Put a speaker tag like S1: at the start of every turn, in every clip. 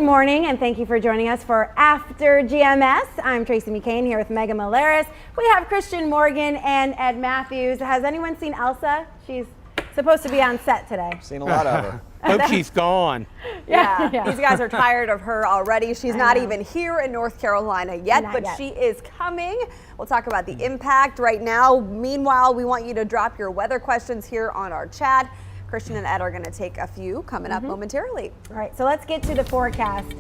S1: Good morning, and thank you for joining us for After GMS. I'm Tracy McCain here with Megan Malaris. We have Christian Morgan and Ed Matthews. Has anyone seen Elsa? She's supposed to be on set today.
S2: Seen a lot of her.
S3: Hope she's gone.
S4: Yeah, these guys are tired of her already. She's not even here in North Carolina yet, but she is coming. We'll talk about the impact right now. Meanwhile, we want you to drop your weather questions here on our chat. Christian and Ed are going to take a few coming up momentarily.
S1: All right, so let's get to the forecast.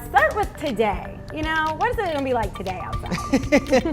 S1: Start with today. You know, what is it going to be like today outside?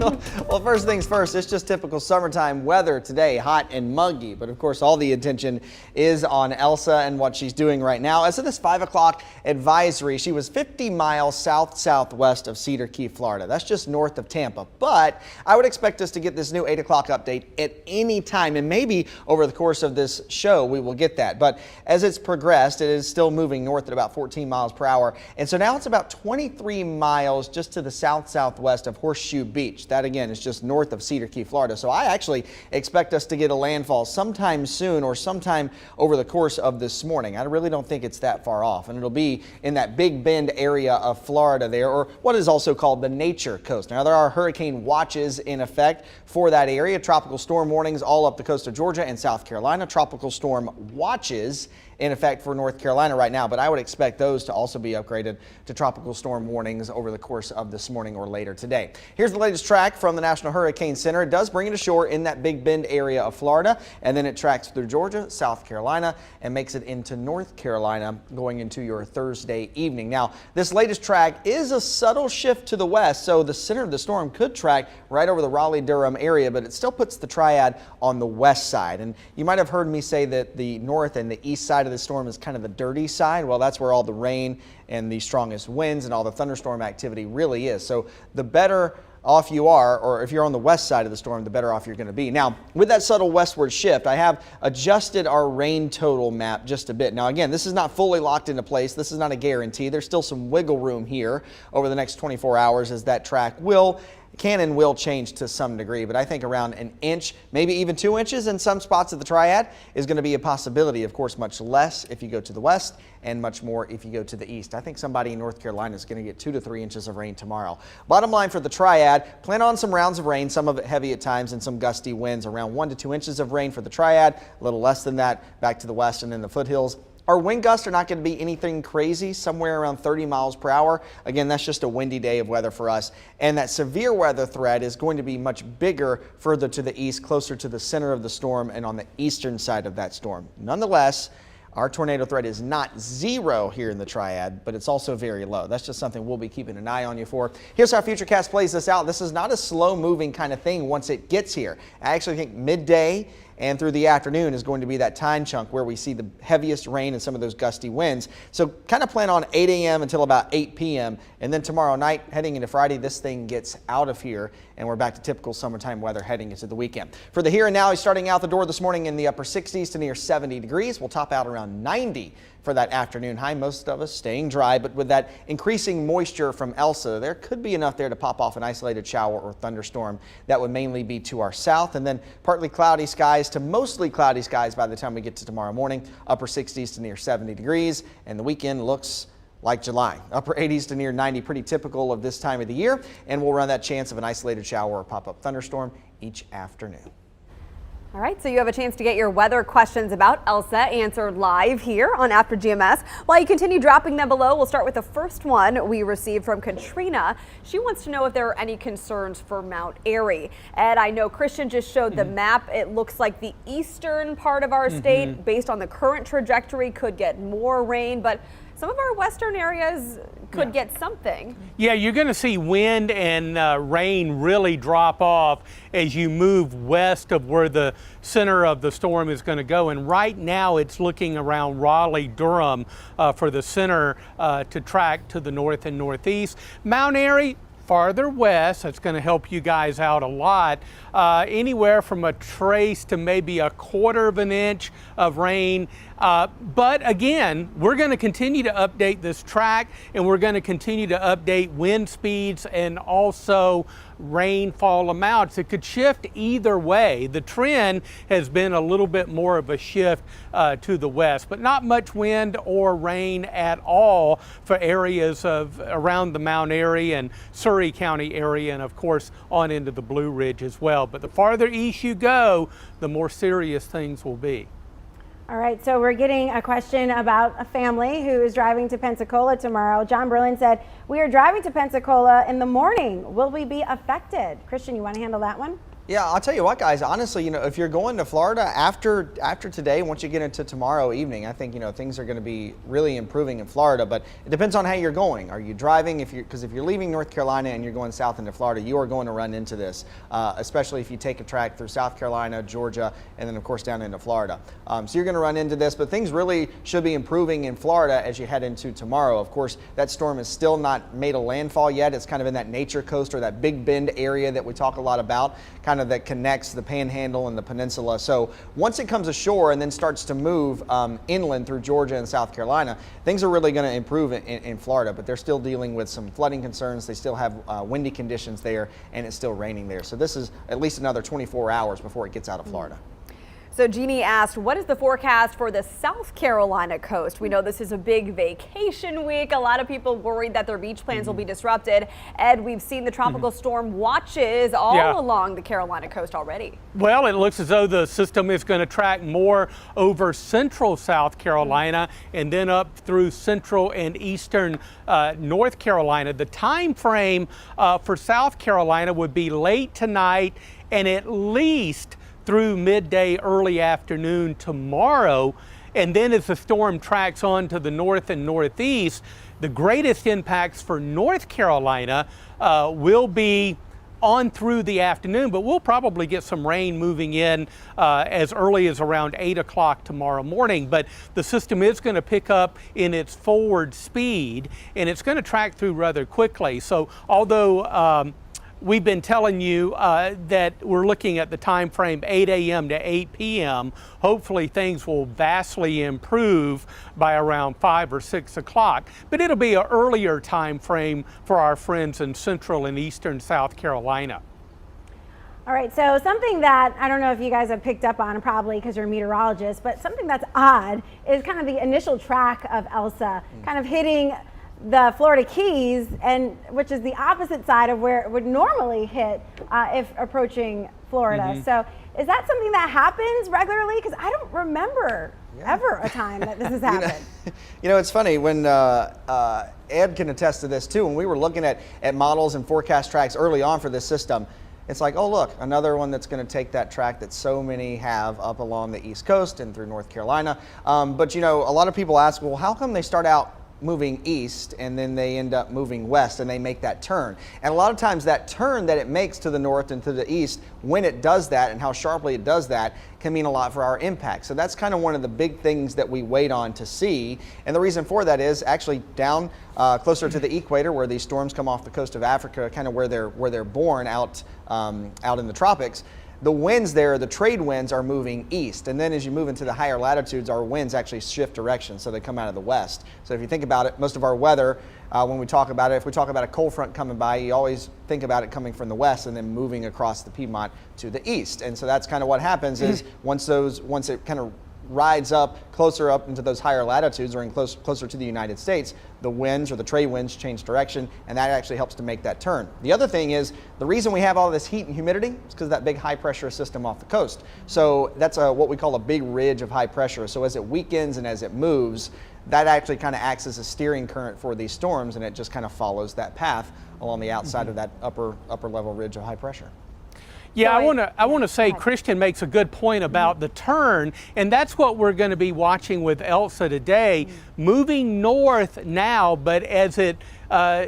S2: Well, first things first, it's just typical summertime weather today, hot and muggy. But of course, all the attention is on Elsa and what she's doing right now. As of this 5 o'clock advisory, she was 50 miles southwest of Cedar Key, Florida. That's just north of Tampa. But I would expect us to get this new 8 o'clock update at any time. And maybe over the course of this show, we will get that. But as it's progressed, it is still moving north at about 14 miles per hour. And so now it's about 23 miles just to the southwest of Horseshoe Beach. That again is just north of Cedar Key, Florida. So I actually expect us to get a landfall sometime soon or sometime over the course of this morning. I really don't think it's that far off, and it'll be in that Big Bend area of Florida there, or what is also called the Nature Coast. Now there are hurricane watches in effect for that area. Tropical storm warnings all up the coast of Georgia and South Carolina. Tropical storm watches in effect for North Carolina right now, but I would expect those to also be upgraded to tropical storm warnings over the course of this morning or later today. Here's the latest track from the National Hurricane Center. It does bring it ashore in that Big Bend area of Florida, and then it tracks through Georgia, South Carolina, and makes it into North Carolina going into your Thursday evening. Now, this latest track is a subtle shift to the west, so the center of the storm could track right over the Raleigh-Durham area, but it still puts the triad on the west side. And you might have heard me say that the north and the east side of the storm is kind of the dirty side. Well, that's where all the rain and the strongest winds and all the thunderstorm activity really is. So the better off you are, or if you're on the west side of the storm, the better off you're going to be. Now, with that subtle westward shift, I have adjusted our rain total map just a bit. Now, again, this is not fully locked into place. This is not a guarantee. There's still some wiggle room here over the next 24 hours as that track can and will change to some degree, but I think around an inch, maybe even 2 inches in some spots of the triad is going to be a possibility. Of course, much less if you go to the west and much more if you go to the east. I think somebody in North Carolina is going to get 2 to 3 inches of rain tomorrow. Bottom line for the triad, plan on some rounds of rain, some of it heavy at times, and some gusty winds. Around 1 to 2 inches of rain for the triad, a little less than that back to the west and in the foothills. Our wind gusts are not going to be anything crazy, somewhere around 30 miles per hour. Again, that's just a windy day of weather for us. And that severe weather threat is going to be much bigger further to the east, closer to the center of the storm and on the eastern side of that storm. Nonetheless, our tornado threat is not zero here in the triad, but it's also very low. That's just something we'll be keeping an eye on you for. Here's how Futurecast plays this out. This is not a slow moving kind of thing once it gets here. I actually think midday and through the afternoon is going to be that time chunk where we see the heaviest rain and some of those gusty winds. So kind of plan on 8 a.m. until about 8 p.m. And then tomorrow night, heading into Friday, this thing gets out of here and we're back to typical summertime weather heading into the weekend. For the here and now, he's starting out the door this morning in the upper 60s to near 70 degrees. We'll top out around 90 for that afternoon high. Most of us staying dry, but with that increasing moisture from Elsa, there could be enough there to pop off an isolated shower or thunderstorm. That would mainly be to our south, and then partly cloudy skies to mostly cloudy skies by the time we get to tomorrow morning. Upper 60s to near 70 degrees, and the weekend looks like July. Upper 80s to near 90, pretty typical of this time of the year, and we'll run that chance of an isolated shower or pop-up thunderstorm each afternoon.
S4: All right, so you have a chance to get your weather questions about Elsa answered live here on After GMS. While you continue dropping them below, we'll start with the first one we received from Katrina. She wants to know if there are any concerns for Mount Airy. Ed, I know Christian just showed the map. It looks like the eastern part of our state, based on the current trajectory, could get more rain, but some of our western areas could get something.
S3: Yeah, you're going to see wind and rain really drop off as you move west of where the center of the storm is going to go. And right now it's looking around Raleigh-Durham for the center to track to the north and northeast. Mount Airy, farther west. That's going to help you guys out a lot. Anywhere from a trace to maybe a quarter of an inch of rain. But again, we're going to continue to update this track, and we're going to continue to update wind speeds and also rainfall amounts. It could shift either way. The trend has been a little bit more of a shift to the west, but not much wind or rain at all for areas of around the Mount Airy and Surrey County area, and of course on into the Blue Ridge as well. But the farther east you go, the more serious things will be.
S1: All right, so we're getting a question about a family who is driving to Pensacola tomorrow. John Berlin said, we are driving to Pensacola in the morning. Will we be affected? Christian, you want to handle that one?
S2: Yeah, I'll tell you what, guys, honestly, if you're going to Florida after today, once you get into tomorrow evening, I think, things are going to be really improving in Florida, but it depends on how you're going. Are you driving? Because if you're leaving North Carolina and you're going south into Florida, you are going to run into this, especially if you take a track through South Carolina, Georgia, and then of course down into Florida. So you're going to run into this, but things really should be improving in Florida as you head into tomorrow. Of course, that storm is still not made a landfall yet. It's kind of in that nature coast or that Big Bend area that we talk a lot about, kind of that connects the Panhandle and the peninsula. So once it comes ashore and then starts to move inland through Georgia and South Carolina, things are really going to improve in Florida, but they're still dealing with some flooding concerns. They still have windy conditions there, and it's still raining there. So this is at least another 24 hours before it gets out of Florida.
S4: So Jeannie asked, what is the forecast for the South Carolina coast? We know this is a big vacation week. A lot of people worried that their beach plans will be disrupted. Ed, we've seen the tropical storm watches all along the Carolina coast already.
S3: Well, it looks as though the system is going to track more over central South Carolina and then up through central and eastern North Carolina. The time frame for South Carolina would be late tonight and at least through midday, early afternoon tomorrow. And then as the storm tracks on to the north and northeast, the greatest impacts for North Carolina will be on through the afternoon, but we'll probably get some rain moving in as early as around 8 o'clock tomorrow morning. But the system is going to pick up in its forward speed, and it's going to track through rather quickly. So although we've been telling you that we're looking at the time frame 8 a.m. to 8 p.m. Hopefully things will vastly improve by around 5 or 6 o'clock. But it'll be an earlier time frame for our friends in central and eastern South Carolina.
S1: All right, so something that I don't know if you guys have picked up on, probably because you're meteorologists, but something that's odd is kind of the initial track of Elsa kind of hitting the Florida Keys, and which is the opposite side of where it would normally hit if approaching Florida. So is that something that happens regularly? Because I don't remember ever a time that this has happened.
S2: It's funny when Ed can attest to this too. When we were looking at models and forecast tracks early on for this system, it's like, oh look, another one that's going to take that track that so many have up along the East Coast and through North Carolina. But a lot of people ask, well, how come they start out moving east and then they end up moving west and they make that turn? And a lot of times that turn that it makes to the north and to the east, when it does that and how sharply it does that, can mean a lot for our impact. So that's kind of one of the big things that we wait on to see. And the reason for that is actually down closer to the equator, where these storms come off the coast of Africa, kind of where they're born out in the tropics. The winds there, the trade winds, are moving east. And then as you move into the higher latitudes, our winds actually shift direction, so they come out of the west. So if you think about it, most of our weather, when we talk about it, if we talk about a cold front coming by, you always think about it coming from the west and then moving across the Piedmont to the east. And so that's kind of what happens is once it kind of rides up closer up into those higher latitudes or closer to the United States, the winds or the trade winds change direction, and that actually helps to make that turn. The other thing is, the reason we have all this heat and humidity is because of that big high pressure system off the coast. So that's what we call a big ridge of high pressure. So as it weakens and as it moves, that actually kind of acts as a steering current for these storms, and it just kind of follows that path along the outside of that upper level ridge of high pressure.
S3: Yeah, I want to say Christian makes a good point about the turn, and that's what we're going to be watching with Elsa today. Moving north now, but as it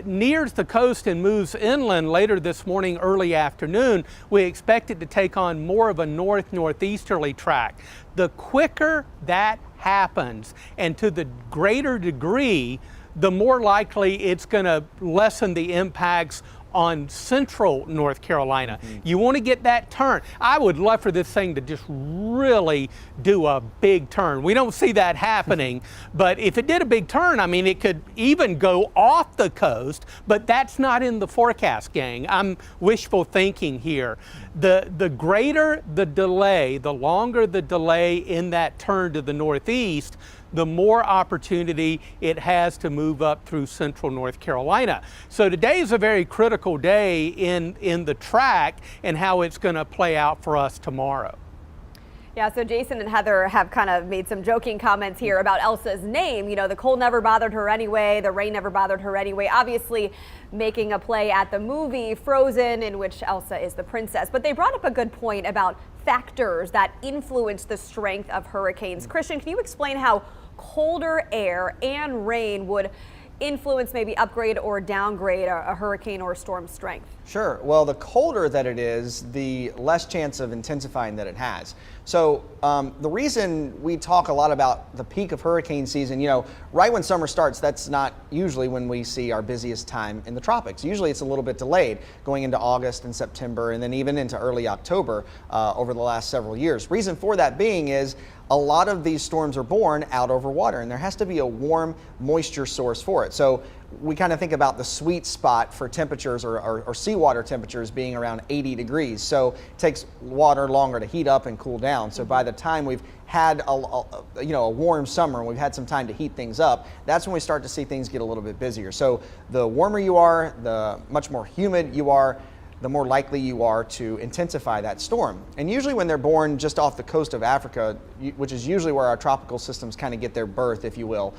S3: nears the coast and moves inland later this morning, early afternoon, we expect it to take on more of a northeasterly track. The quicker that happens, and to the greater degree, the more likely it's going to lessen the impacts on central North Carolina. You want to get that turn. I would love for this thing to just really do a big turn. We don't see that happening, but if it did a big turn, I mean, it could even go off the coast, but that's not in the forecast, gang. I'm wishful thinking here. The greater the delay, the longer the delay in that turn to the northeast, the more opportunity it has to move up through central North Carolina. So today is a very critical day in the track and how it's going to play out for us tomorrow.
S4: Yeah, so Jason and Heather have kind of made some joking comments here about Elsa's name. You know, the cold never bothered her anyway, the rain never bothered her anyway. Obviously making a play at the movie Frozen, in which Elsa is the princess. But they brought up a good point about factors that influence the strength of hurricanes. Christian, can you explain how colder air and rain would influence, maybe upgrade or downgrade a hurricane or storm strength?
S2: Sure. Well, the colder that it is, the less chance of intensifying that it has. So the reason we talk a lot about the peak of hurricane season, you know, right when summer starts, that's not usually when we see our busiest time in the tropics. Usually it's a little bit delayed going into August and September and then even into early October over the last several years. Reason for that being is a lot of these storms are born out over water, and there has to be a warm moisture source for it. So we kind of think about the sweet spot for temperatures or seawater temperatures being around 80 degrees. So it takes water longer to heat up and cool down. So by the time we've had a warm summer and we've had some time to heat things up, that's when we start to see things get a little bit busier. So the warmer you are, the much more humid you are, the more likely you are to intensify that storm. And usually when they're born just off the coast of Africa, which is usually where our tropical systems kind of get their birth, if you will,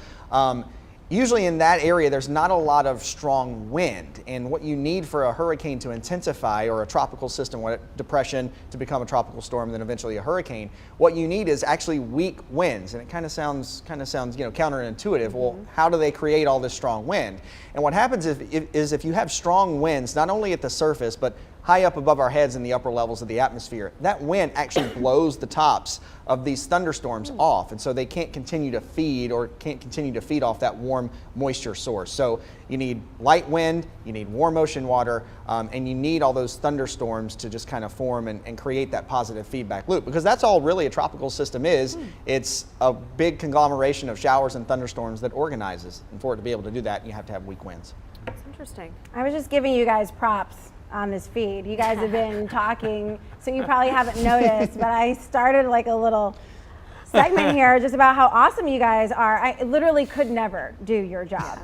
S2: usually in that area there's not a lot of strong wind. And what you need for a hurricane to intensify, or a tropical system, depression to become a tropical storm and then eventually a hurricane, what you need is actually weak winds. And it kind of sounds counterintuitive. Well, how do they create all this strong wind? And what happens is if you have strong winds, not only at the surface, but high up above our heads in the upper levels of the atmosphere, that wind actually blows the tops of these thunderstorms off, and so they can't continue to feed off that warm moisture source. So you need light wind, you need warm ocean water, and you need all those thunderstorms to just kind of form and create that positive feedback loop, because that's all really a tropical system is. It's a big conglomeration of showers and thunderstorms that organizes, and for it to be able to do that, you have to have weak winds.
S4: That's interesting.
S1: I was just giving you guys props on this feed. You guys have been talking, so you probably haven't noticed, but I started like a little segment here just about how awesome you guys are. I literally could never do your job.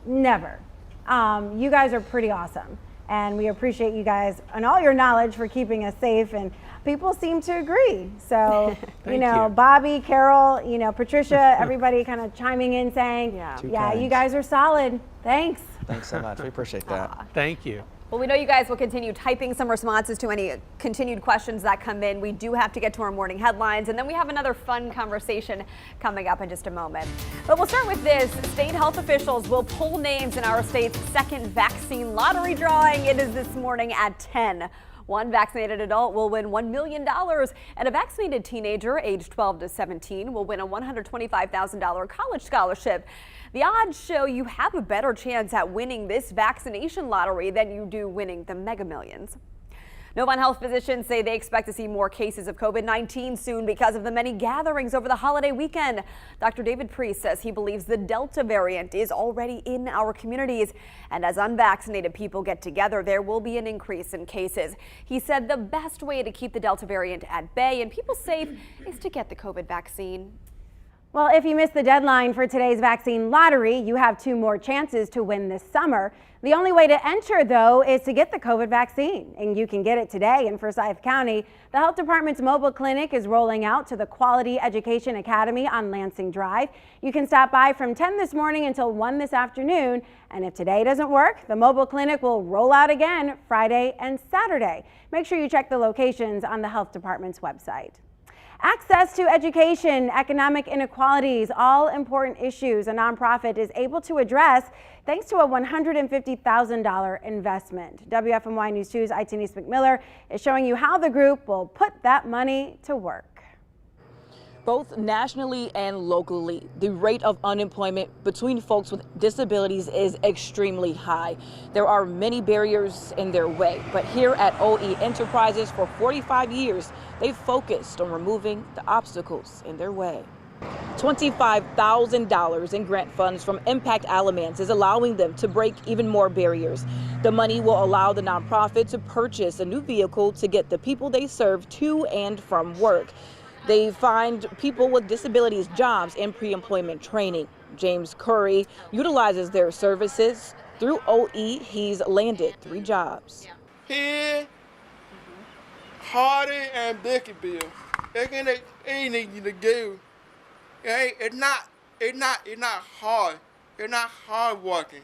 S1: Never. You guys are pretty awesome, and we appreciate you guys and all your knowledge for keeping us safe, and people seem to agree. So, you know, Bobby, Carol, Patricia, everybody kind of chiming in saying, yeah, you guys are solid. Thanks.
S2: Thanks so much. We appreciate that.
S3: Thank you.
S4: Well, we know you guys will continue typing some responses to any continued questions that come in. We do have to get to our morning headlines, and then we have another fun conversation coming up in just a moment. But we'll start with this. State health officials will pull names in our state's second vaccine lottery drawing. It is this morning at 10. One vaccinated adult will win $1 million, and a vaccinated teenager aged 12 to 17 will win a $125,000 college scholarship. The odds show you have a better chance at winning this vaccination lottery than you do winning the Mega Millions. Novant Health physicians say they expect to see more cases of COVID-19 soon because of the many gatherings over the holiday weekend. Dr. David Priest says he believes the Delta variant is already in our communities, and as unvaccinated people get together, there will be an increase in cases. He said the best way to keep the Delta variant at bay and people safe is to get the COVID vaccine.
S1: Well, if you missed the deadline for today's vaccine lottery, you have 2 more chances to win this summer. The only way to enter, though, is to get the COVID vaccine, and you can get it today in Forsyth County. The health department's mobile clinic is rolling out to the Quality Education Academy on Lansing Drive. You can stop by from 10 this morning until 1 this afternoon, and if today doesn't work, the mobile clinic will roll out again Friday and Saturday. Make sure you check the locations on the health department's website. Access to education, economic inequalities, all important issues a nonprofit is able to address thanks to a $150,000 investment. WFMY News 2's Itanice McMiller is showing you how the group will put that money to work.
S5: Both nationally and locally, the rate of unemployment between folks with disabilities is extremely high. There are many barriers in their way, but here at OE Enterprises for 45 years, they've focused on removing the obstacles in their way. $25,000 in grant funds from Impact Aliments is allowing them to break even more barriers. The money will allow the nonprofit to purchase a new vehicle to get the people they serve to and from work. They find people with disabilities jobs and pre-employment training. James Curry utilizes their services. Through OE, he's landed 3 jobs.
S6: Here, Hardy and Dickyville. They're gonna need you to do. It's not hard. It's not hard working.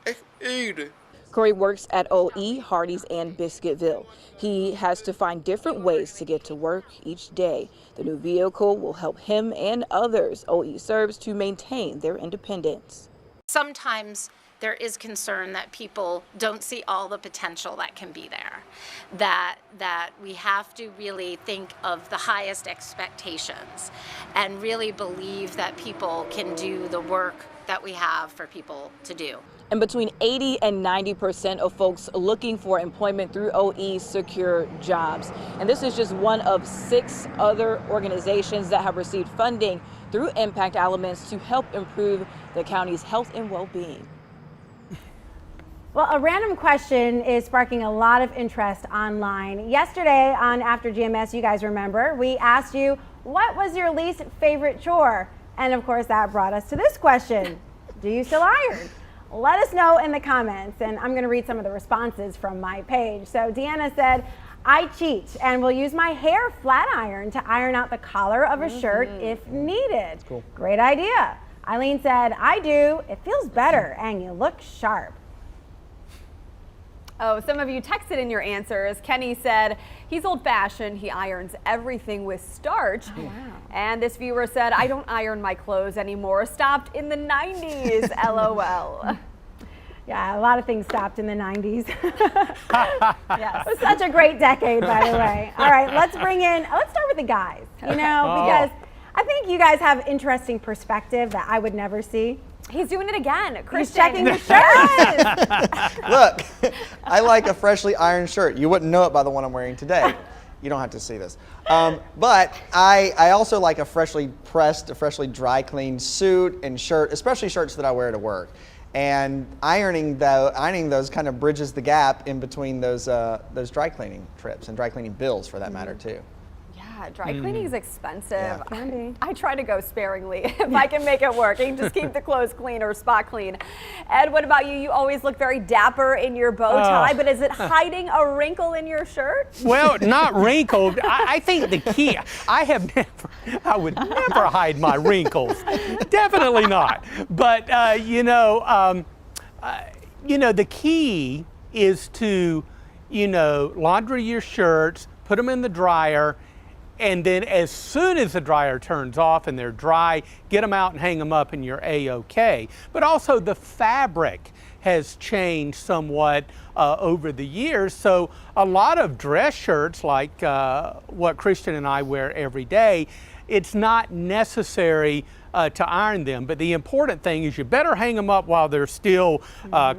S6: It's easy.
S5: Curry works at OE, Hardee's, and Biscuitville. He has to find different ways to get to work each day. The new vehicle will help him and others OE serves to maintain their independence.
S7: Sometimes there is concern that people don't see all the potential that can be there, that we have to really think of the highest expectations and really believe that people can do the work that we have for people to do.
S5: And between 80 and 90% of folks looking for employment through OE secure jobs. And this is just one of 6 other organizations that have received funding through Impact Aliments to help improve the county's health and well-being.
S1: Well, a random question is sparking a lot of interest online. Yesterday on After GMS, you guys remember, we asked you, what was your least favorite chore? And of course, that brought us to this question. Do you still iron? Let us know in the comments, and I'm going to read some of the responses from my page. So Deanna said, I cheat and will use my hair flat iron to iron out the collar of a shirt if needed.
S2: Cool.
S1: Great idea. Eileen said, I do. It feels better and you look sharp.
S4: Oh, some of you texted in your answers. Kenny said he's old-fashioned. He irons everything with starch.
S1: Oh, wow.
S4: And this viewer said, I don't iron my clothes anymore. Stopped in the 90s, LOL.
S1: Yeah, a lot of things stopped in the 90s.
S4: Yes.
S1: It was such a great decade, by the way. All right, let's start with the guys, because I think you guys have interesting perspective that I would never see.
S4: He's doing it again. Christian.
S1: He's checking the shirt.
S2: Look, I like a freshly ironed shirt. You wouldn't know it by the one I'm wearing today. You don't have to see this. But I also like a freshly pressed, a freshly dry cleaned suit and shirt, especially shirts that I wear to work. And ironing those kind of bridges the gap in between those dry cleaning trips and dry cleaning bills for that matter too.
S4: Yeah, dry cleaning is expensive.
S2: Yeah.
S1: Can be.
S4: I try to go sparingly if I can make it work. You can just keep the clothes clean or spot clean. Ed, what about you? You always look very dapper in your bow tie, but is it hiding a wrinkle in your shirt?
S3: Well, not wrinkled. I think the key, I would never hide my wrinkles. Definitely not. But, the key is to, laundry your shirts, put them in the dryer, and then as soon as the dryer turns off and they're dry, get them out and hang them up and you're A-OK. But also the fabric has changed somewhat over the years. So a lot of dress shirts like what Christian and I wear every day, it's not necessary to iron them. But the important thing is you better hang them up while they're still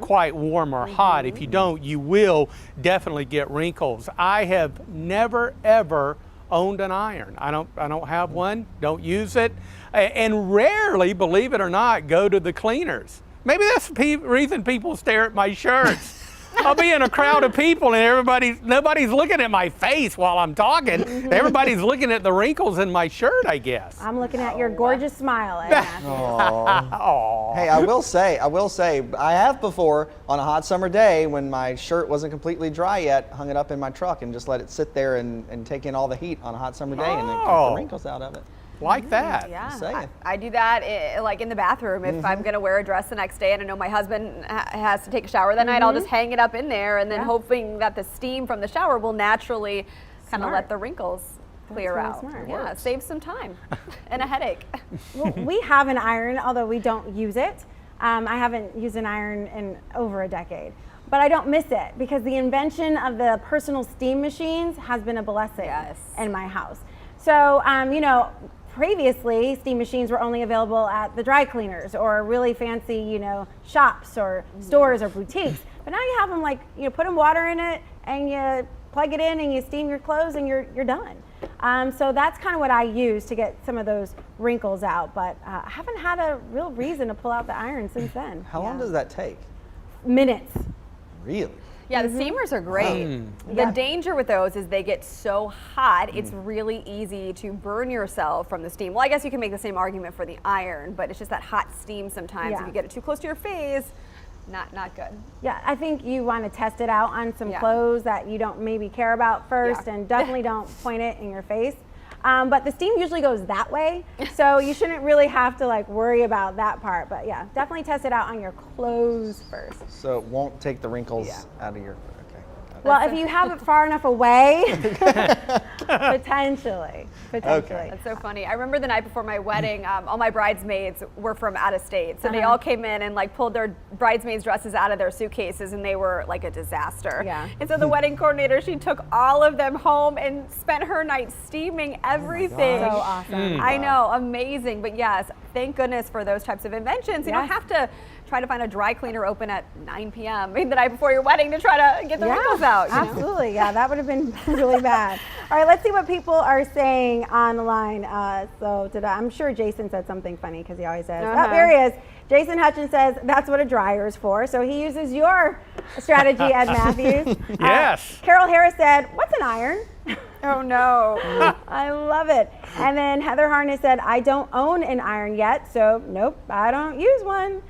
S3: quite warm or hot. If you don't, you will definitely get wrinkles. I have never, ever owned an iron. I don't have one, don't use it, and rarely, believe it or not, go to the cleaners. Maybe that's the reason people stare at my shirts. I'll be in a crowd of people and nobody's looking at my face while I'm talking. Everybody's looking at the wrinkles in my shirt, I guess.
S1: I'm looking at your gorgeous smile, Ed.
S2: Hey, I will say, I have before on a hot summer day when my shirt wasn't completely dry yet, hung it up in my truck and just let it sit there and take in all the heat on a hot summer day and then keep the wrinkles out of it.
S3: Like that.
S4: Yeah, I do that like in the bathroom. If I'm going to wear a dress the next day and I know my husband has to take a shower that night, I'll just hang it up in there and then hoping that the steam from the shower will naturally kind of let the wrinkles clear out.
S1: Smart.
S4: Yeah, save some time and a headache.
S1: Well, we have an iron, although we don't use it. I haven't used an iron in over a decade. But I don't miss it because the invention of the personal steam machines has been a blessing in my house. So, previously, steam machines were only available at the dry cleaners or really fancy, shops or stores or boutiques. But now you have them like, put water in it and you plug it in and you steam your clothes and you're done. So that's kind of what I use to get some of those wrinkles out. But I haven't had a real reason to pull out the iron since then.
S2: How long does that take?
S1: Minutes.
S2: Really?
S4: Yeah, the steamers are great. The danger with those is they get so hot, it's really easy to burn yourself from the steam. Well, I guess you can make the same argument for the iron, but it's just that hot steam sometimes.
S1: Yeah.
S4: If you get it too close to your face, not good.
S1: Yeah, I think you want to test it out on some clothes that you don't maybe care about first, and definitely don't point it in your face. But the steam usually goes that way, so you shouldn't really have to worry about that part. But yeah, definitely test it out on your clothes first.
S2: So it won't take the wrinkles out of your,
S1: Well, if you have it far enough away, potentially.
S2: Okay.
S4: That's so funny. I remember the night before my wedding, all my bridesmaids were from out of state. So they all came in and pulled their bridesmaids dresses out of their suitcases, and they were like a disaster.
S1: Yeah.
S4: And so the wedding coordinator, she took all of them home and spent her night steaming everything.
S1: So awesome.
S4: I know, amazing. But yes, thank goodness for those types of inventions. You don't have to try to find a dry cleaner open at 9 p.m. the night before your wedding to try to get the wrinkles out.
S1: Absolutely. Yeah, that would have been really bad. All right, let's see what people are saying on the line. I'm sure Jason said something funny because he always says. Oh, there he is. Jason Hutchins says that's what a dryer is for. So he uses your strategy, Ed Matthews.
S3: Yes.
S1: Carol Harris said, "What's an iron?"
S4: Oh no.
S1: I love it. And then Heather Harness said, "I don't own an iron yet, so nope, I don't use one."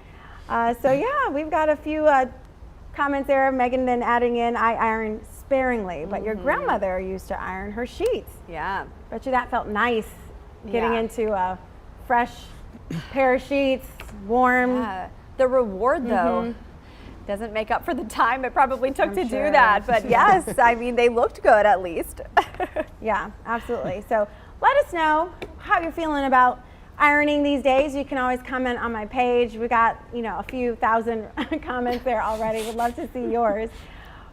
S1: We've got a few comments there. Megan then adding in, "I iron sparingly, but your grandmother used to iron her sheets."
S4: Yeah.
S1: Bet you that felt nice, getting into a fresh pair of sheets, warm.
S4: Yeah. The reward though doesn't make up for the time it probably took to
S1: sure.
S4: do that. But yes, I mean, they looked good at least.
S1: Yeah, absolutely. So let us know how you're feeling about ironing these days. You can always comment on my page. We got, a few thousand comments there already. Would love to see yours.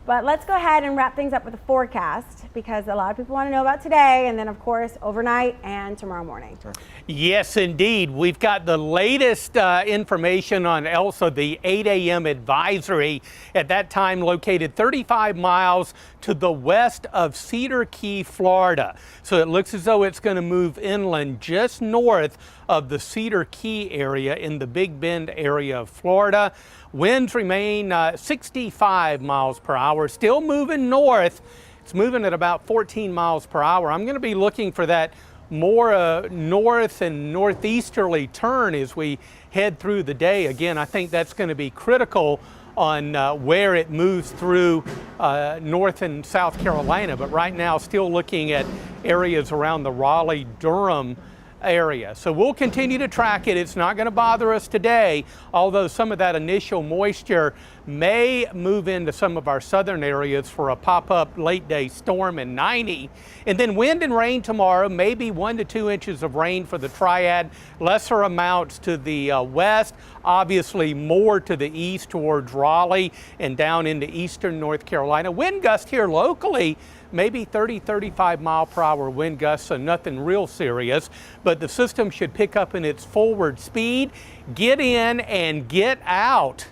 S1: But let's go ahead and wrap things up with a forecast, because a lot of people want to know about today, and then of course overnight and tomorrow morning. Sure.
S3: Yes, indeed. We've got the latest information on Elsa, the 8 a.m. advisory, at that time located 35 miles to the west of Cedar Key, Florida. So it looks as though it's going to move inland just north of the Cedar Key area in the Big Bend area of Florida. Winds remain 65 miles per hour, still moving north. It's moving at about 14 miles per hour. I'm going to be looking for that more north and northeasterly turn as we head through the day. Again, I think that's going to be critical on where it moves through North and South Carolina. But right now, still looking at areas around the Raleigh-Durham area. So we'll continue to track it. It's not going to bother us today, although some of that initial moisture may move into some of our southern areas for a pop-up late day storm in 90. And then wind and rain tomorrow, maybe 1 to 2 inches of rain for the triad, lesser amounts to the west, obviously more to the east towards Raleigh and down into eastern North Carolina. Wind gust here locally, maybe 30, 35 mile per hour wind gusts, so nothing real serious, but the system should pick up in its forward speed, get in and get out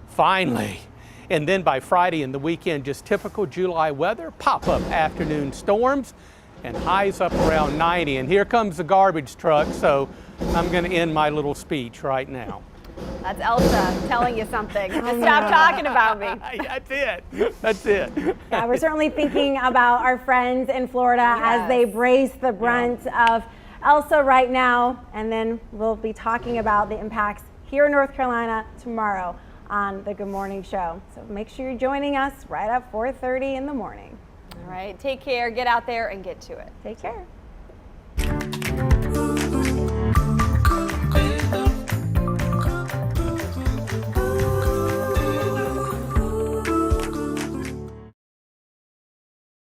S3: finally. And then by Friday and the weekend, just typical July weather, pop-up afternoon storms and highs up around 90. And here comes the garbage truck, so I'm going to end my little speech right now.
S4: That's Elsa telling you something. Just stop talking about me.
S3: That's it. That's it.
S1: Yeah, we're certainly thinking about our friends in Florida as they brace the brunt of Elsa right now. And then we'll be talking about the impacts here in North Carolina tomorrow on the Good Morning Show. So make sure you're joining us right at 4:30 in the morning.
S4: All right, take care, get out there and get to it.
S1: Take care.